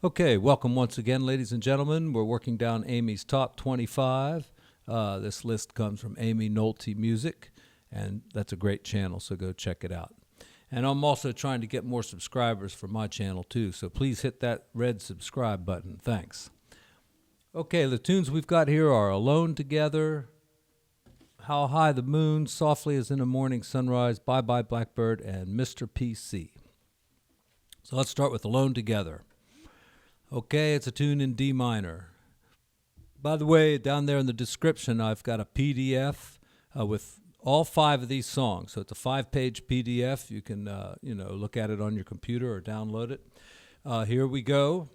Okay, welcome once again, ladies and gentlemen. We're working down Amy's Top 25. This list comes from Amy Nolte Music, and that's a great channel, so go check it out. And I'm also trying to get more subscribers for my channel, too, so please hit that red subscribe button. Thanks. Okay, the tunes we've got here are Alone Together, How High the Moon, Softly as in a Morning Sunrise, Bye Blackbird, and Mr. PC. So let's start with Alone Together. Okay, it's a tune in D minor. By the way, down there in the description, I've got a PDF with all 5 of these songs. So it's a 5-page PDF. You can, look at it on your computer or download it. Here we go.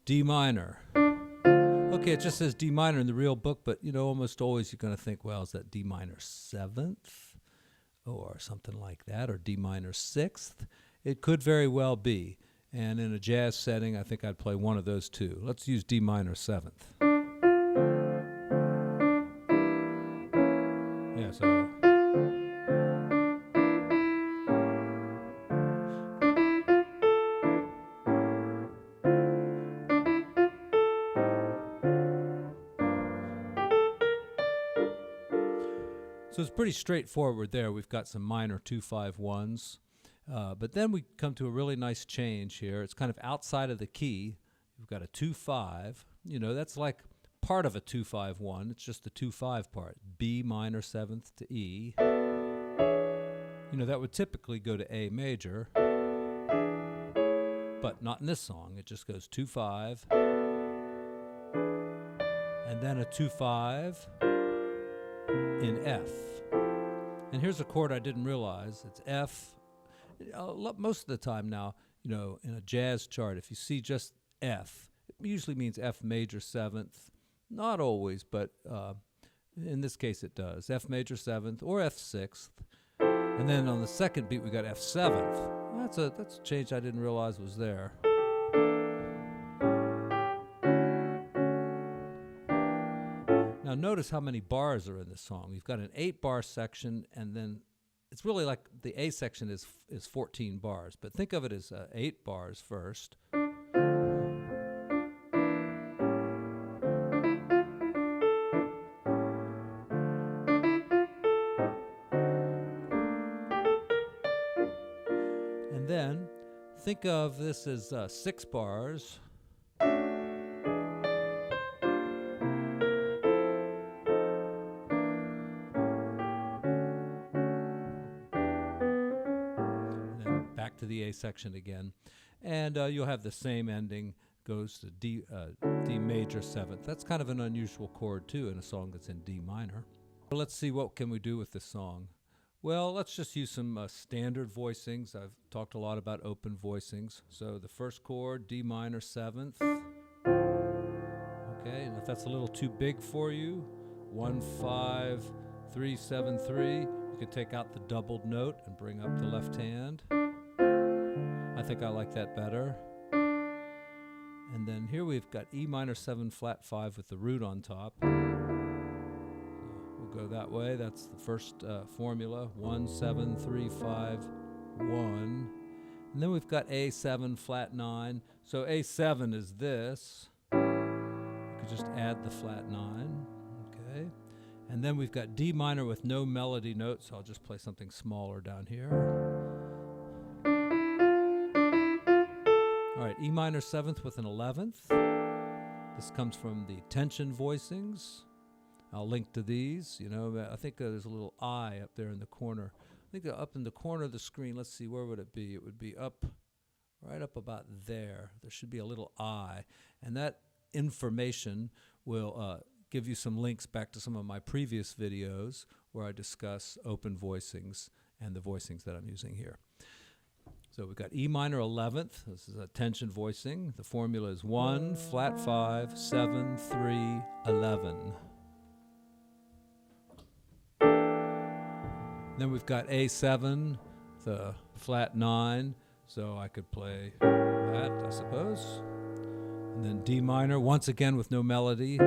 D minor. Okay, it just says D minor in the real book, but, almost always you're going to think, well, is that D minor 7th or something like that, or D minor 6th? It could very well be. And in a jazz setting, I think I'd play one of those two. Let's use D minor 7th. Yeah, so. So it's pretty straightforward there. We've got some minor 2-5-1s. But then we come to a really nice change here. It's kind of outside of the key. We've got a 2-5. That's like part of a 2-5-1. It's just the 2-5 part. B minor 7th to E. That would typically go to A major. But not in this song. It just goes 2-5. And then a 2-5 in F. And here's a chord I didn't realize. It's F. Most of the time now, in a jazz chart, if you see just F, it usually means F major 7th. Not always, but in this case it does. F major 7th or F 6th. And then on the second beat we got F 7th. That's a change I didn't realize was there. Now notice how many bars are in this song. You've got an 8-bar section, and then it's really like the A section is 14 bars, but think of it as 8 bars first. And then think of this as 6 bars. To the A section again, and you'll have the same ending, goes to D major 7th. That's kind of an unusual chord too in a song that's in D minor. Well, let's see, what can we do with this song? Well, let's just use some standard voicings. I've talked a lot about open voicings. So the first chord, D minor 7th. Okay, and if that's a little too big for you, 1-5-3-7-3, you can take out the doubled note and bring up the left hand. I think I like that better. And then here we've got E minor 7 flat 5 with the root on top. So we'll go that way. That's the first formula. 1-7-3-5-1. And then we've got A7 flat 9. So A7 is this. You could just add the flat 9. Okay. And then we've got D minor with no melody note. So I'll just play something smaller down here. All right, E minor 7th with an 11th. This comes from the tension voicings. I'll link to these. I think there's a little I up there in the corner. I think they're up in the corner of the screen. Let's see, where would it be? It would be right up about there. There should be a little I. And that information will give you some links back to some of my previous videos where I discuss open voicings and the voicings that I'm using here. So we've got E minor 11th. This is a tension voicing. The formula is 1, flat 5, 7, 3, 11. Then we've got A7, the flat 9. So I could play that, I suppose. And then D minor, once again with no melody.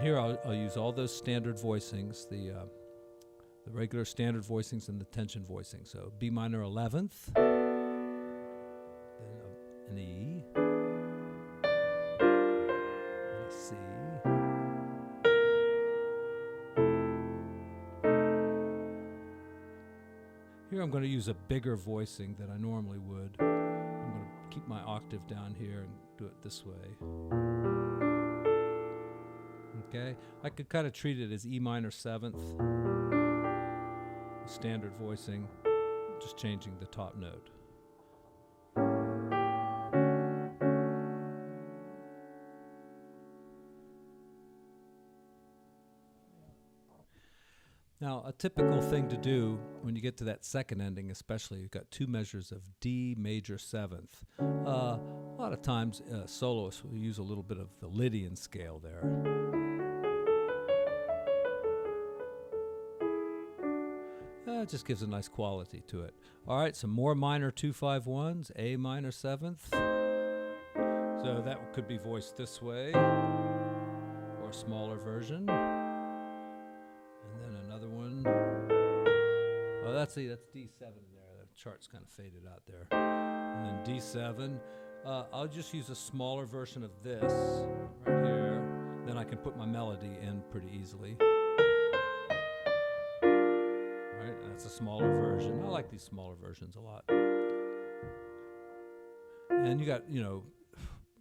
Here I'll use all those standard voicings, the regular standard voicings and the tension voicing. So B minor 11th, then an E, and a C, here I'm going to use a bigger voicing than I normally would. I'm going to keep my octave down here and do it this way. Okay, I could kind of treat it as E minor 7th, standard voicing, just changing the top note. Now, a typical thing to do when you get to that second ending, especially, you've got two measures of D major 7th. A lot of times, soloists will use a little bit of the Lydian scale there. It just gives a nice quality to it. All right, some more minor 2-5-1s, A minor 7th. So that could be voiced this way, or a smaller version. And then another one. Oh, that's D7 there. The chart's kind of faded out there. And then D7. I'll just use a smaller version of this right here. Then I can put my melody in pretty easily. Right, that's a smaller version. I like these smaller versions a lot. And you got,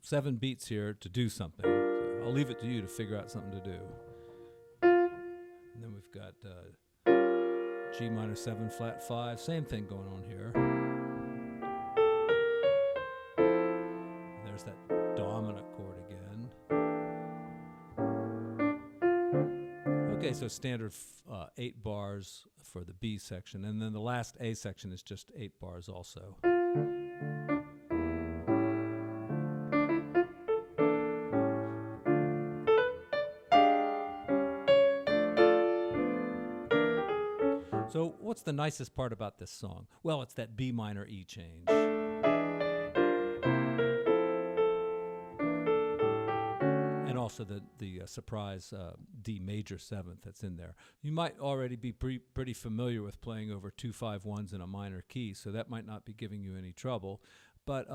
7 beats here to do something. So I'll leave it to you to figure out something to do. And then we've got G minor 7 flat 5. Same thing going on here. And there's that dominant chord again. Okay, so standard 8 bars for the B section. And then the last A section is just 8 bars also. So what's the nicest part about this song? Well, it's that B minor E change. And also the surprise D major 7th that's in there. You might already be pretty familiar with playing over 2-5-1s in a minor key, so that might not be giving you any trouble. But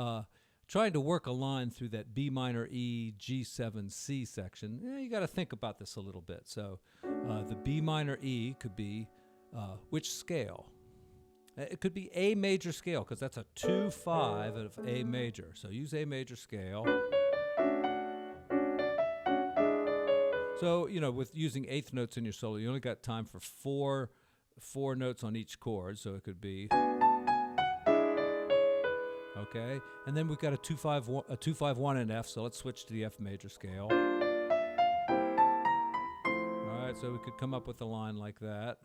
trying to work a line through that B minor E G7 C section, you got to think about this a little bit. So the B minor E could be which scale? It could be A major scale, because that's a 2-5 of A major. So use A major scale. So, with using eighth notes in your solo, you only got time for four notes on each chord. So it could be, okay. And then we've got a 2-5-1 in F. So let's switch to the F major scale. All right. So we could come up with a line like that.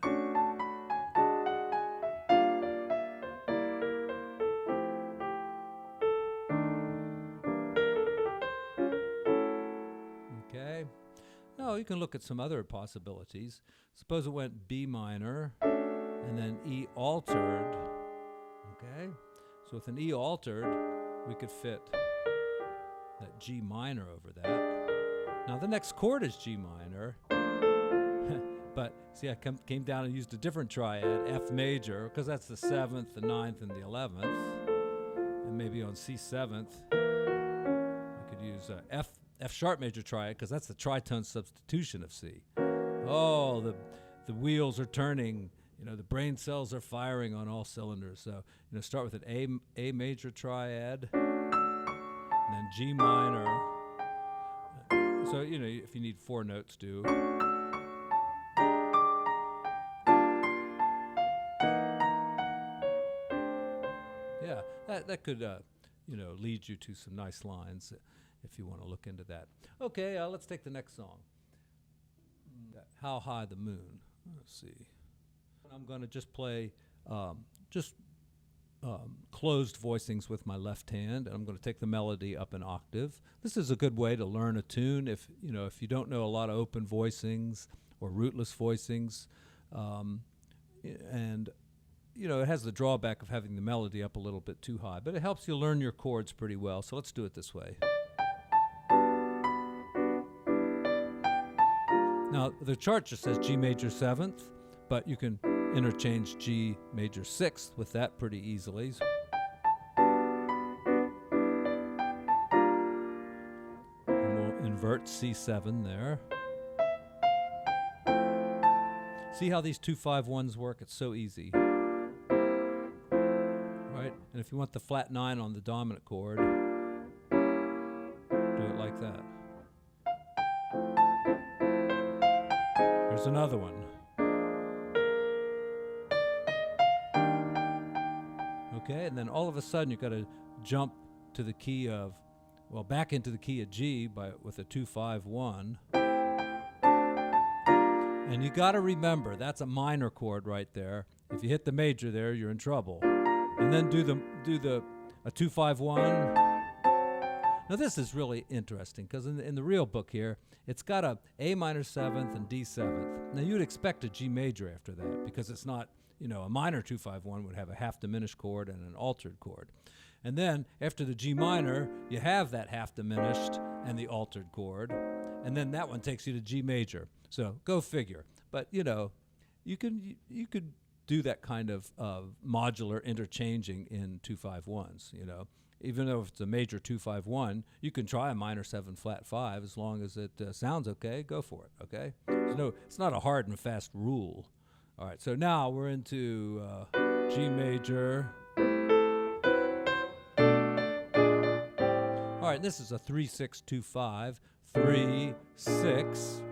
Okay. No, you can look at some other possibilities. Suppose it went B minor and then E altered. Okay. So with an E altered, we could fit that G minor over that. Now the next chord is G minor. But see, I came down and used a different triad, F major, because that's the 7th, the 9th, and the 11th. And maybe on C7th, I could use F sharp major triad, because that's the tritone substitution of C. Oh, the wheels are turning. The brain cells are firing on all cylinders. So, start with an A major triad, and then G minor. So, if you need 4 notes, do. Yeah, that could, lead you to some nice lines if you want to look into that. Okay, let's take the next song. How High the Moon. Let's see. I'm going to just play closed voicings with my left hand, and I'm going to take the melody up an octave. This is a good way to learn a tune if you don't know a lot of open voicings or rootless voicings, and it has the drawback of having the melody up a little bit too high, but it helps you learn your chords pretty well. So let's do it this way. Now, the chart just says G major 7th, but you can interchange G major 6th with that pretty easily. And we'll invert C7 there. See how these 2-5-1s work? It's so easy. Right? And if you want the flat 9 on the dominant chord, do it like that. Here's another one. Okay, and then all of a sudden you've got to jump to the key of, well, back into the key of G with a 2-5-1. And you got to remember, that's a minor chord right there. If you hit the major there, you're in trouble. And then do a 2-5-1. Now this is really interesting because in the real book here, it's got a minor 7th and D 7th. Now you'd expect a G major after that because it's not, a minor 2-5-1 would have a half diminished chord and an altered chord. And then after the G minor, you have that half diminished and the altered chord. And then that one takes you to G major. So go figure. But you could do that kind of modular interchanging in 2-5-1s, Even though if it's a major 2-5-1, you can try a minor 7 flat 5 as long as it sounds okay. Go for it, okay? It's not a hard and fast rule. All right, so now we're into G major. All right, this is a 3-6-2-5, 3-6.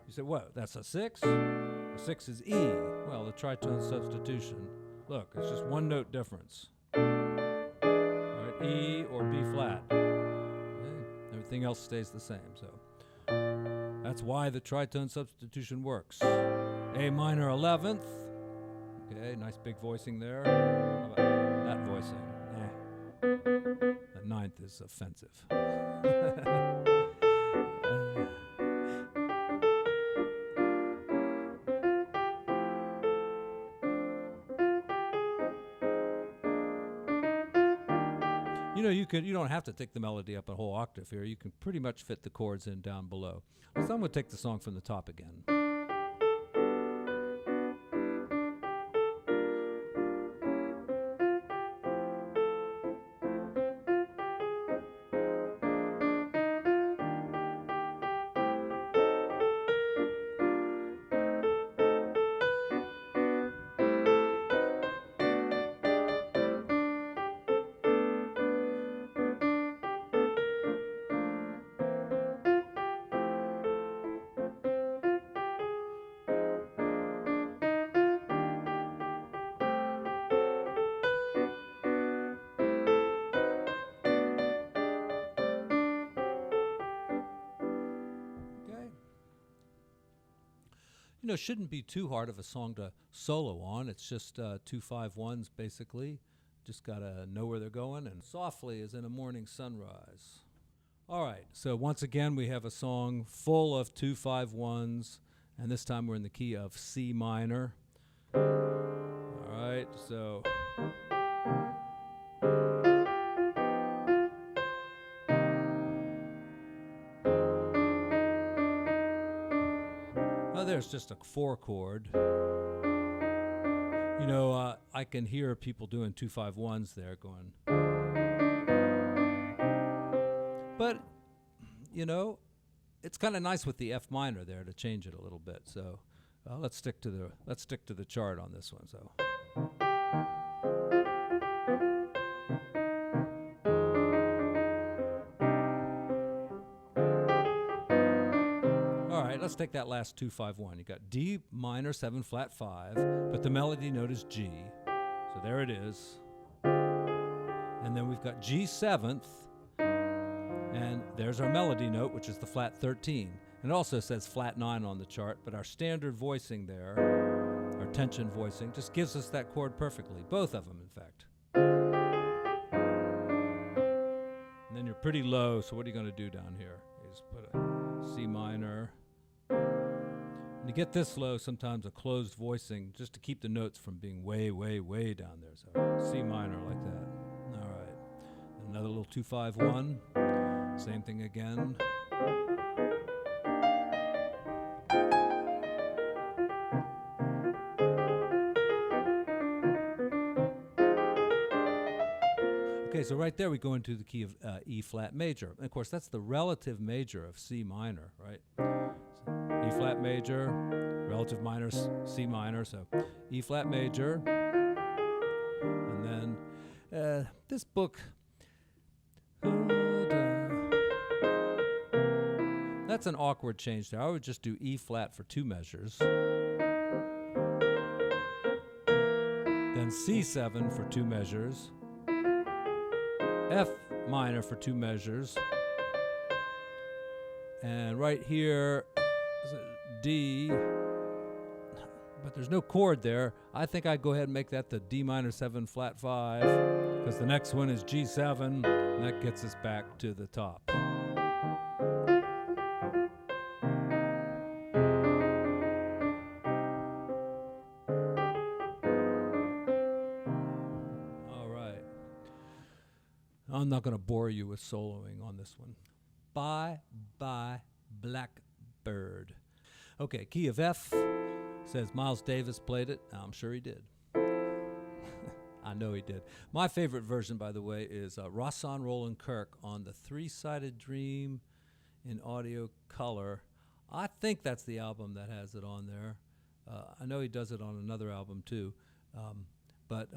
You say, what? That's a 6? The 6 is E. Well, the tritone substitution. Look, it's just one note difference. E or B flat. Okay. Everything else stays the same. So that's why the tritone substitution works. A minor 11th. Okay, nice big voicing there. How about that voicing? The 9th is offensive. You don't have to take the melody up a whole octave here. You can pretty much fit the chords in down below. So I'm going to take the song from the top again. Shouldn't be too hard of a song to solo on. It's just 2-5-1s basically. Just got to know where they're going. And softly as in a morning sunrise. All right, so once again we have a song full of 2-5-1s, and this time we're in the key of C minor. All right, so... There's just a 4 chord. I can hear people doing 2-5-1s there going. But, it's kind of nice with the F minor there to change it a little bit. So let's stick to the chart on this one. So. Let's take that last 2-5-1. You got D minor 7 flat 5, but the melody note is G. So there it is. And then we've got G 7th, and there's our melody note, which is the flat 13. And it also says flat 9 on the chart, but our standard voicing there, our tension voicing, just gives us that chord perfectly. Both of them, in fact. And then you're pretty low, so what are you going to do down here? You just put a C minor. And to get this low, sometimes a closed voicing, just to keep the notes from being way, way, way down there. So C minor like that. All right. Another little 2-5-1. Same thing again. Okay, so right there we go into the key of E flat major. And of course, that's the relative major of C minor, right? So E flat major, relative minor, C minor, so E flat major. And then this book, that's an awkward change there. I would just do E flat for 2 measures. Then C7 for 2 measures. F minor for 2 measures. And right here, D, but there's no chord there. I think I'd go ahead and make that the D minor 7 flat 5, because the next one is G7, and that gets us back to the top. All right. I'm not going to bore you with soloing on this one. Bye Blackbird. Okay, key of F. Says Miles Davis played it. I'm sure he did. I know he did. My favorite version, by the way, is Rahsaan Roland Kirk on the 3-Sided Dream in audio color. I think that's the album that has it on there. I know he does it on another album too. But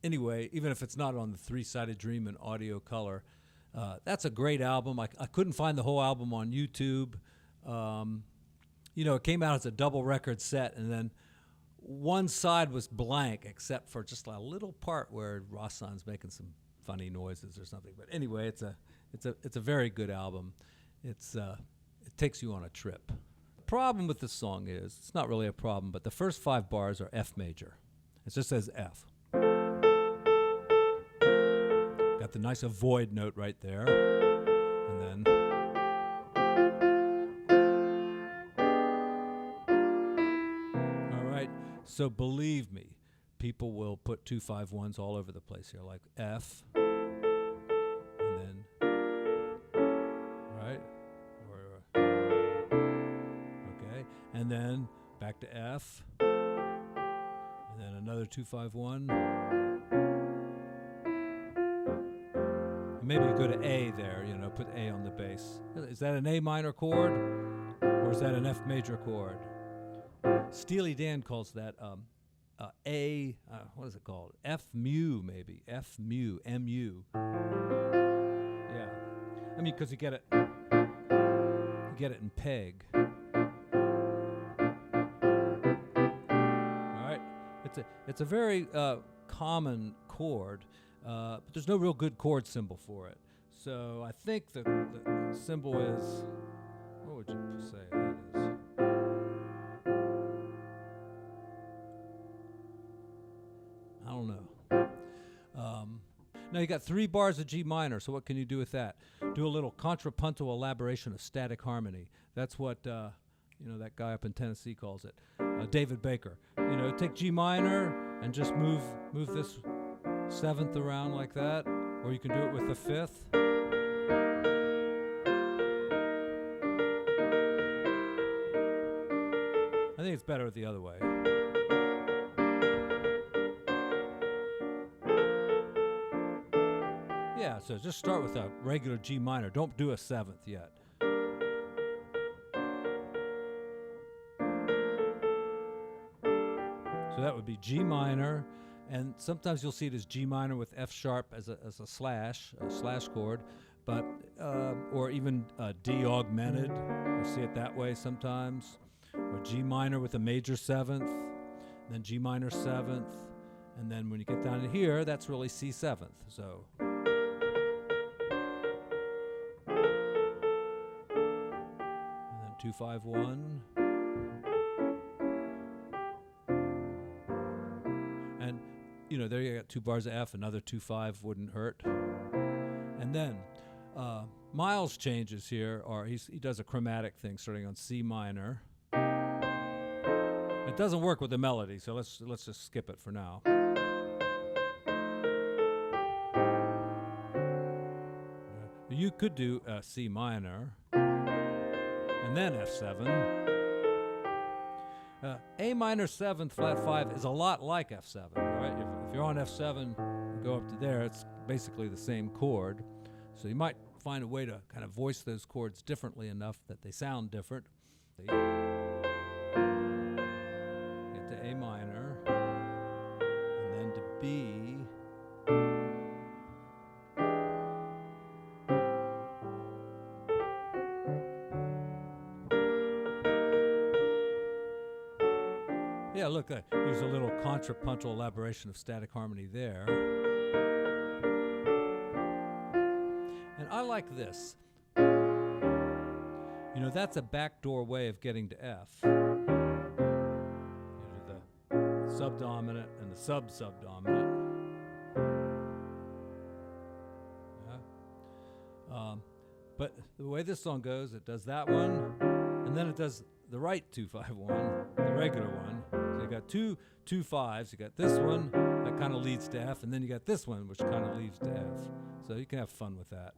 anyway, even if it's not on the 3-Sided Dream in audio color, that's a great album. I couldn't find the whole album on YouTube. It came out as a double record set, and then one side was blank except for just a little part where Rahsaan's making some funny noises or something. But anyway, it's a very good album. It takes you on a trip. The problem with this song is, it's not really a problem, but the first 5 bars are F major. It just says F. Got the nice avoid note right there. And then so believe me, people will put 2-5-1s all over the place here, like F, and then, right? Okay, and then back to F, and then another 2-5-1. Maybe you go to A there, put A on the bass. Is that an A minor chord, or is that an F major chord? Steely Dan calls that what is it called? F mu, maybe. F mu, M-U. Yeah. I mean, because you get it in peg. All right. It's a very common chord, but there's no real good chord symbol for it. So I think the symbol is, what would you say that is? I don't know. Now you got 3 bars of G minor, so what can you do with that? Do a little contrapuntal elaboration of static harmony. That's what that guy up in Tennessee calls it. David Baker. Take G minor and just move this 7th around like that, or you can do it with the 5th. I think it's better the other way. Yeah, so just start with a regular G minor. Don't do a 7th yet. So that would be G minor, and sometimes you'll see it as G minor with F sharp as a slash chord, but or even D augmented. You'll see it that way sometimes. Or G minor with a major 7th, then G minor 7th, and then when you get down to here, that's really C 7th. So. 2-5-1, and there you got 2 bars of F. Another 2-5 wouldn't hurt. And then Miles' changes here are he does a chromatic thing starting on C minor. It doesn't work with the melody, so let's just skip it for now. You could do C minor. And then F7. A minor 7th flat 5 is a lot like F7, right? If you're on F7, go up to there, it's basically the same chord. So you might find a way to kind of voice those chords differently enough that they sound different. Get to A minor, and then to B. Yeah, look, I use a little contrapuntal elaboration of static harmony there. And I like this. You know, that's a backdoor way of getting to F. You do the subdominant and the sub-subdominant. Yeah. But the way this song goes, it does that one, and then it does the right 2-5-1, the regular one. So you got two fives. You got this one that kind of leads to F, and then you got this one which kind of leads to F. So you can have fun with that.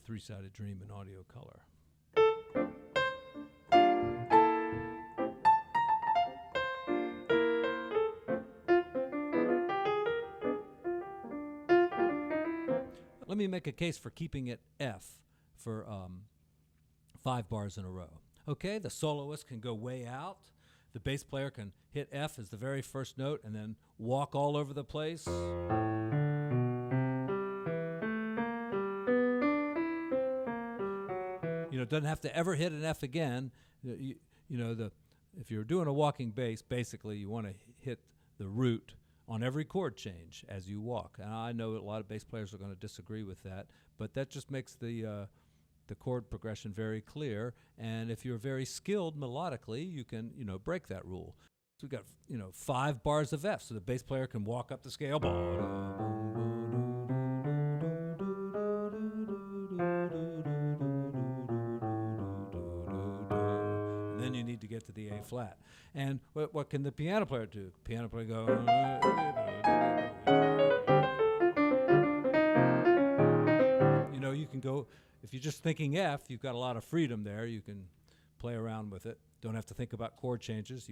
Three-Sided Dream in audio color. Let me make a case for keeping it F for 5 bars in a row. Okay, the soloist can go way out. The bass player can hit F as the very first note and then walk all over the place. You know, doesn't have to ever hit an F again. You know, if you're doing a walking bass, basically you want to hit the root on every chord change as you walk. And I know a lot of bass players are going to disagree with that, but that just makes the chord progression very clear. And if you're very skilled melodically, you can, you know, break that rule. So we've got, you know, 5 bars of F, so the bass player can walk up the scale. Then you need to get to the A flat. And what can the piano player do? Piano player go. You know, you can go, if you're just thinking F, you've got a lot of freedom there. You can play around with it. Don't have to think about chord changes.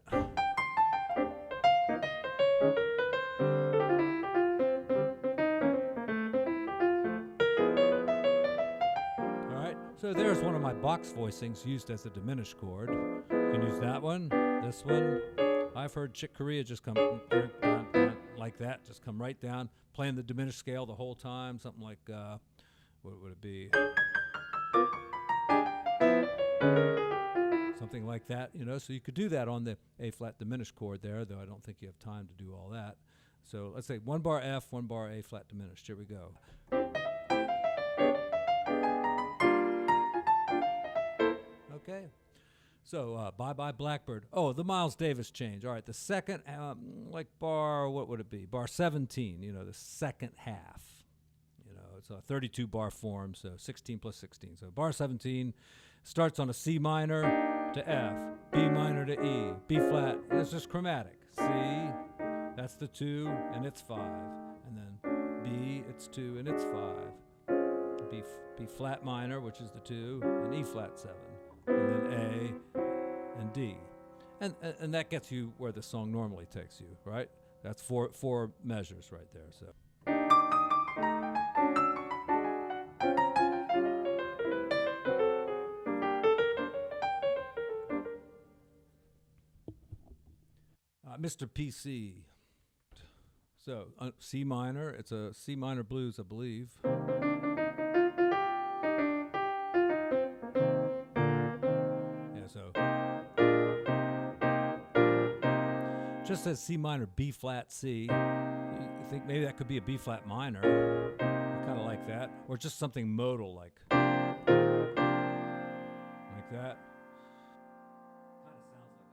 So there's one of my box voicings used as a diminished chord. You can use that one, this one. I've heard Chick Corea just come like that, just come right down, playing the diminished scale the whole time, something like, what would it be? Something like that, you know. So you could do that on the A flat diminished chord there, though I don't think you have time to do all that. So let's say 1 bar F, 1 bar A flat diminished. Here we go. Okay, so Bye Blackbird. Oh, the Miles Davis change. All right, the second, like bar, what would it be? Bar 17, you know, the second half. You know, it's a 32-bar form, so 16 plus 16. So bar 17 starts on a C minor to F, B minor to E, B flat. It's just chromatic. C, that's the 2, and it's 5. And then B, it's 2, and it's 5. B flat minor, which is the 2, and E flat 7. And then A and D. And that gets you where the song normally takes you, right? That's four measures right there. So Mr. PC. So C minor, it's a C minor blues, I believe. So just says C minor, B flat, C. You think maybe that could be a B flat minor. I kind of like that. Or just something modal like that. Kind of sounds like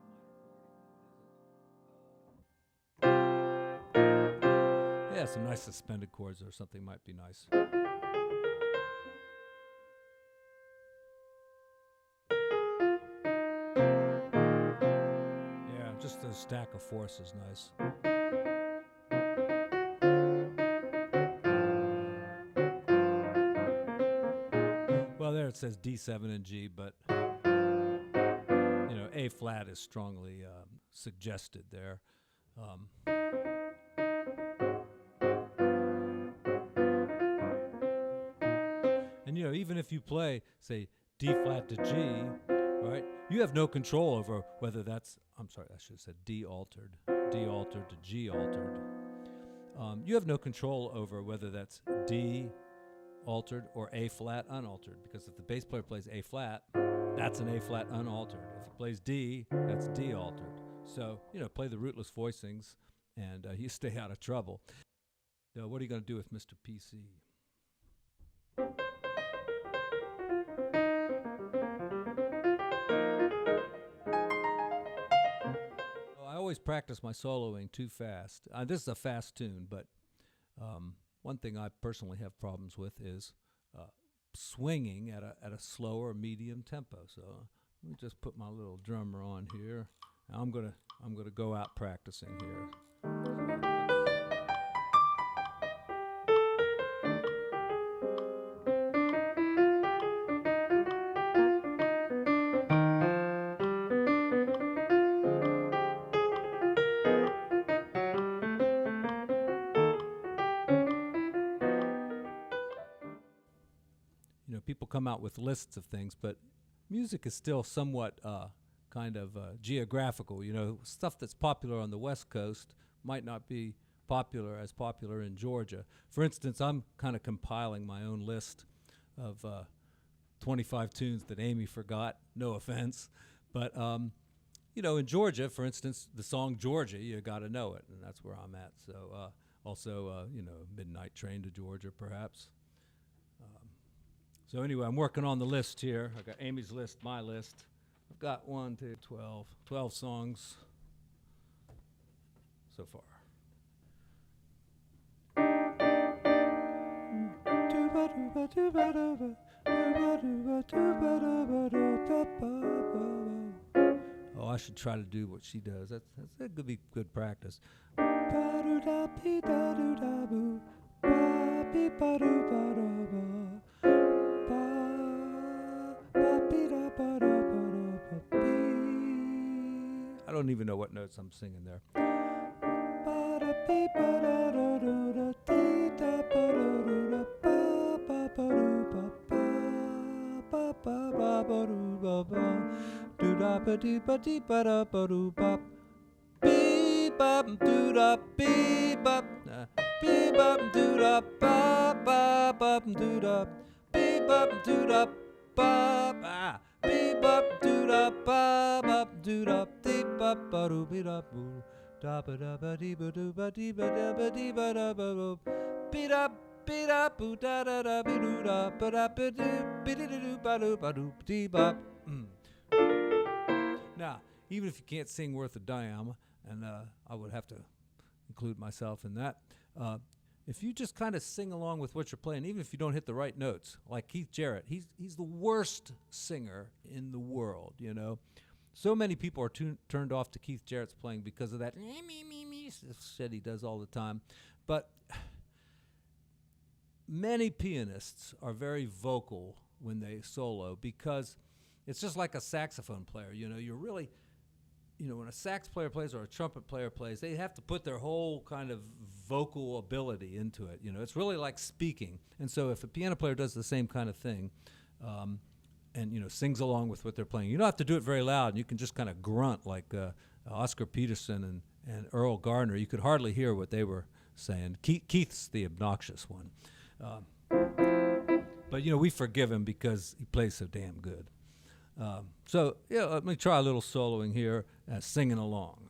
a minor chord. Yeah, some nice suspended chords or something might be nice. Just a stack of fourths is nice. it says D7 and G, but A flat is strongly suggested there. And even if you play, say, D flat to G, right, you have no control over whether that's, I'm sorry, I should have said D altered to G altered. You have no control over whether that's D altered or A flat unaltered, because if the bass player plays A flat, that's an A flat unaltered. If he plays D, that's D altered. So, play the rootless voicings and you stay out of trouble. Now, what are you going to do with Mr. PC? I always practice my soloing too fast. This is a fast tune, but one thing I personally have problems with is swinging at a slower medium tempo. So let me just put my little drummer on here. Now I'm gonna go out practicing here. People come out with lists of things, but music is still somewhat kind of geographical. Stuff that's popular on the West Coast might not be as popular in Georgia. For instance, I'm kind of compiling my own list of 25 tunes that Amy forgot. No offense, but in Georgia, for instance, the song Georgia, you got to know it, and that's where I'm at. So also, Midnight Train to Georgia, perhaps. So anyway, I'm working on the list here. I got Amy's list, my list. I've got 12 songs so far. Oh, I should try to do what she does. That could be good practice. I don't even know what notes I'm singing there. Now, even if you can't sing worth a dime, and I would have to include myself in that, if you just kind of sing along with what you're playing, even if you don't hit the right notes, like Keith Jarrett, he's the worst singer in the world, So many people are turned off to Keith Jarrett's playing because of that shit he does all the time. But many pianists are very vocal when they solo because it's just like a saxophone player. You're really, when a sax player plays or a trumpet player plays, they have to put their whole kind of vocal ability into it. It's really like speaking. And so if a piano player does the same kind of thing, and sings along with what they're playing, you don't have to do it very loud, and you can just kind of grunt like Oscar Peterson and Earl Gardner. You could hardly hear what they were saying. Keith's the obnoxious one. But we forgive him because he plays so damn good. So let me try a little soloing here, singing along.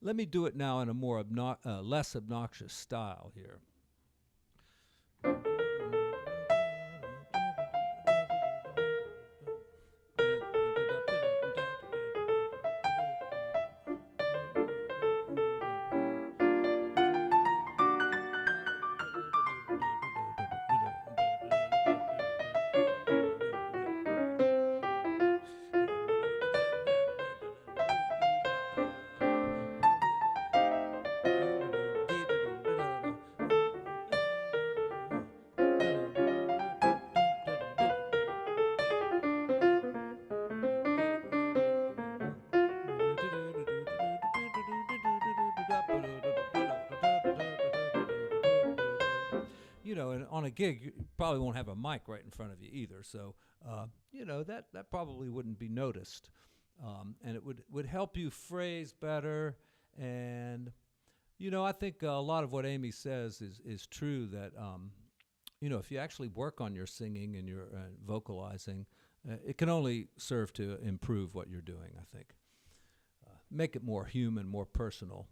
Let me do it now in a more less obnoxious style here. You know, and on a gig, you probably won't have a mic right in front of you either. So, you know, that probably wouldn't be noticed. And it would help you phrase better. And, you know, I think a lot of what Amy says is true that, you know, if you actually work on your singing and your vocalizing, it can only serve to improve what you're doing, I think. Make it more human, more personal.